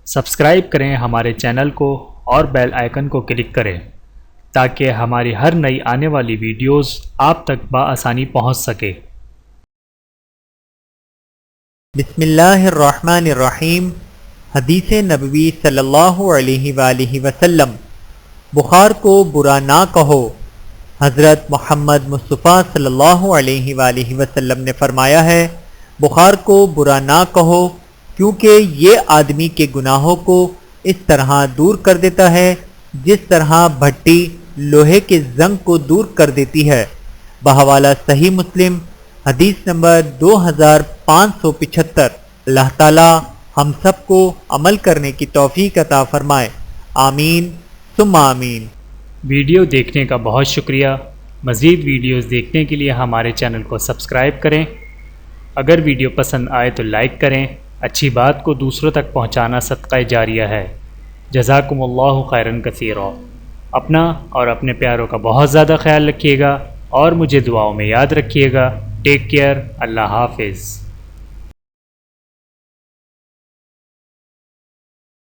Subscribe کریں ہمارے channel کو اور بیل آئیکن کو کلک کریں تاکہ ہماری ہر نئی آنے والی ویڈیوز آپ تک بآسانی پہنچ سکے۔ بسم اللہ الرحمن الرحیم۔ حدیث نبوی صلی اللہ علیہ وآلہ وسلم، بخار کو برا نہ کہو۔ حضرت محمد مصطفیٰ صلی اللہ علیہ وآلہ وسلم نے فرمایا ہے، بخار کو برا نہ کہو کیونکہ یہ آدمی کے گناہوں کو اس طرح دور کر دیتا ہے جس طرح بھٹی لوہے کے زنگ کو دور کر دیتی ہے۔ بحوالہ صحیح مسلم، حدیث نمبر 2575۔ اللہ تعالی ہم سب کو عمل کرنے کی توفیق عطا فرمائے، آمین ثم آمین۔ ویڈیو دیکھنے کا بہت شکریہ۔ مزید ویڈیوز دیکھنے کے لیے ہمارے چینل کو سبسکرائب کریں۔ اگر ویڈیو پسند آئے تو لائک کریں۔ اچھی بات کو دوسروں تک پہنچانا صدقہ جاریہ ہے۔ جزاکم اللہ خیرا کثیرا۔ اپنا اور اپنے پیاروں کا بہت زیادہ خیال رکھیے گا اور مجھے دعاؤں میں یاد رکھیے گا۔ Take care. اللہ حافظ۔